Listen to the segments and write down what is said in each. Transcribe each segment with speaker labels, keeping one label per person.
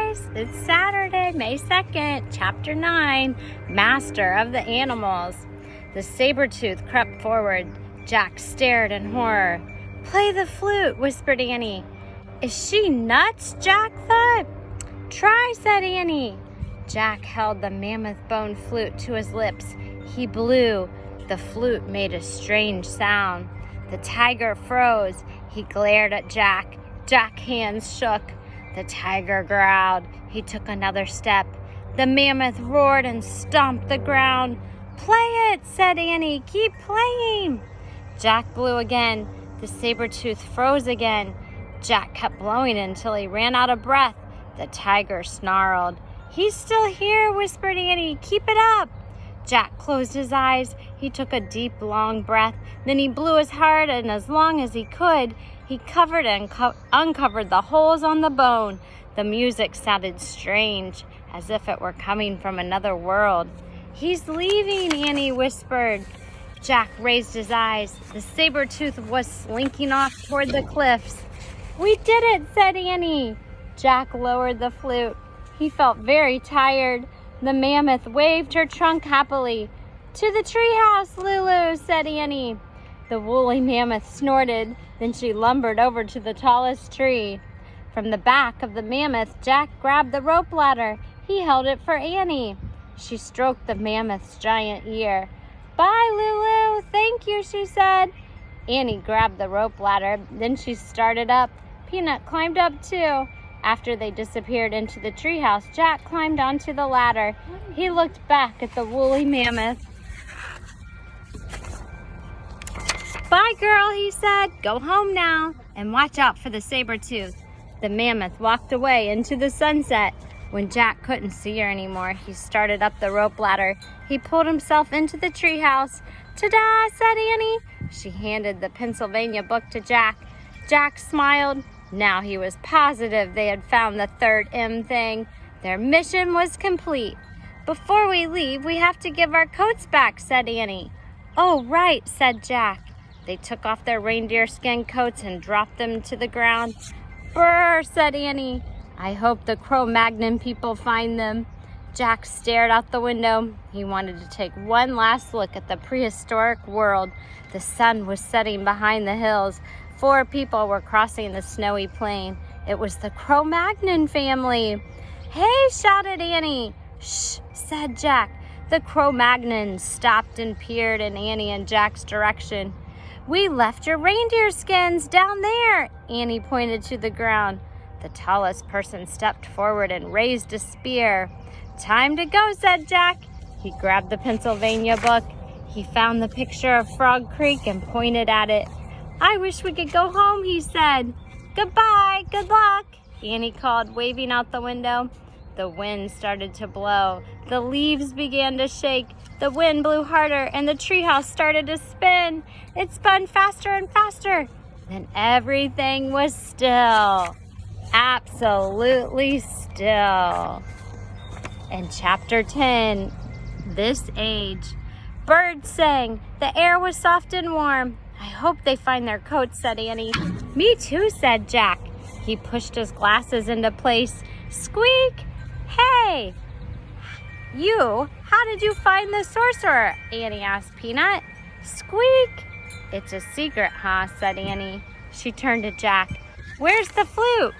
Speaker 1: guys! It's Saturday, May 2nd, Chapter 9, Master of the Animals. The saber-tooth crept forward. Jack stared in horror. "Play the flute," whispered Annie. "Is she nuts?" Jack thought. "Try," said Annie. Jack held the mammoth bone flute to his lips. He blew. The flute made a strange sound. The tiger froze. He glared at Jack. Jack's hands shook. The tiger growled. He took another step. The mammoth roared and stomped the ground. "Play it," said Annie. "Keep playing." Jack blew again. The saber-tooth froze again. Jack kept blowing until he ran out of breath. The tiger snarled. "He's still here," whispered Annie. "Keep it up." Jack closed his eyes. He took a deep, long breath. Then he blew as hard and as long as he could. He covered and uncovered the holes on the bone. The music sounded strange, as if it were coming from another world. "He's leaving," Annie whispered. Jack raised his eyes. The saber-tooth was slinking off toward the cliffs. "We did it," said Annie. Jack lowered the flute. He felt very tired. The mammoth waved her trunk happily. "To the treehouse, Lulu," said Annie. The woolly mammoth snorted. Then she lumbered over to the tallest tree. From the back of the mammoth, Jack grabbed the rope ladder. He held it for Annie. She stroked the mammoth's giant ear. "Bye, Lulu. Thank you," she said. Annie grabbed the rope ladder. Then she started up. Peanut climbed up too. After they disappeared into the treehouse, Jack climbed onto the ladder. He looked back at the woolly mammoth. "Bye, girl," he said. "Go home now and watch out for the saber-tooth." The mammoth walked away into the sunset. When Jack couldn't see her anymore, he started up the rope ladder. He pulled himself into the treehouse. "Ta-da," said Annie. She handed the Pennsylvania book to Jack. Jack smiled. Now he was positive they had found the third M thing. Their mission was complete. "Before we leave, we have to give our coats back," said Annie. "Oh, right," said Jack. They took off their reindeer skin coats and dropped them to the ground. "Brr," said Annie. "I hope the Cro-Magnon people find them." Jack stared out the window. He wanted to take one last look at the prehistoric world. The sun was setting behind the hills. 4 people were crossing the snowy plain. It was the Cro-Magnon family. "Hey," shouted Annie. "Shh," said Jack. The Cro-Magnons stopped and peered in Annie and Jack's direction. "We left your reindeer skins down there," Annie pointed to the ground. The tallest person stepped forward and raised a spear. "Time to go," said Jack. He grabbed the Pennsylvania book. He found the picture of Frog Creek and pointed at it. "I wish we could go home," he said. "Goodbye, good luck," Annie called, waving out the window. The wind started to blow. The leaves began to shake. The wind blew harder and the treehouse started to spin. It spun faster and faster. Then everything was still. Absolutely still. In Chapter 10, This Age, birds sang. The air was soft and warm. "I hope they find their coats," said Annie. "Me too," said Jack. He pushed his glasses into place. Squeak! "Hey! How did you find the sorcerer?" Annie asked Peanut. "Squeak! It's a secret, huh?" said Annie. She turned to Jack. "Where's the flute?"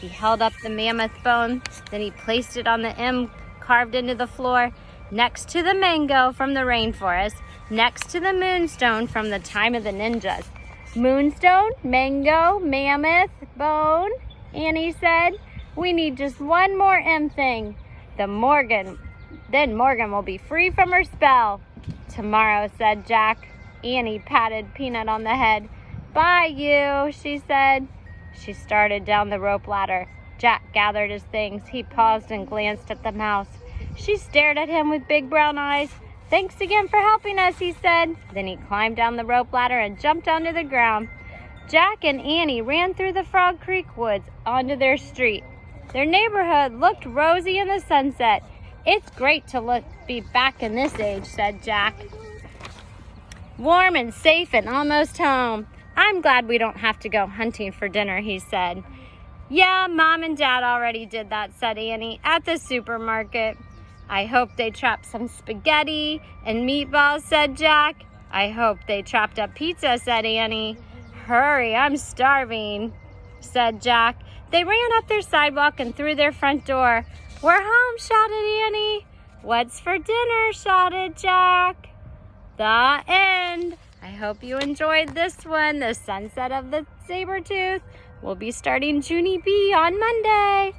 Speaker 1: He held up the mammoth bone. Then he placed it on the M carved into the floor, next to the mango from the rainforest, next to the moonstone from the time of the ninjas. "Moonstone, mango, mammoth, bone," Annie said. "We need just one more M thing. Then Morgan will be free from her spell." "Tomorrow," said Jack. Annie patted Peanut on the head. "Bye, you," she said. She started down the rope ladder. Jack gathered his things. He paused and glanced at the mouse. She stared at him with big brown eyes. "Thanks again for helping us," he said. Then he climbed down the rope ladder and jumped onto the ground. Jack and Annie ran through the Frog Creek woods onto their street. Their neighborhood looked rosy in the sunset. "It's great to be back in this age," said Jack. "Warm and safe and almost home. I'm glad we don't have to go hunting for dinner," he said. Yeah, Mom and Dad already did that, said Annie, at the supermarket. I hope they trapped some spaghetti and meatballs, said Jack. I hope they chopped up pizza, said Annie. Hurry, I'm starving, said Jack. They ran up their sidewalk and through their front door. We're home, shouted Annie. What's for dinner, shouted Jack. The end. I hope you enjoyed this one, The Sunset of the Saber-Tooth. We'll be starting Junie B on Monday.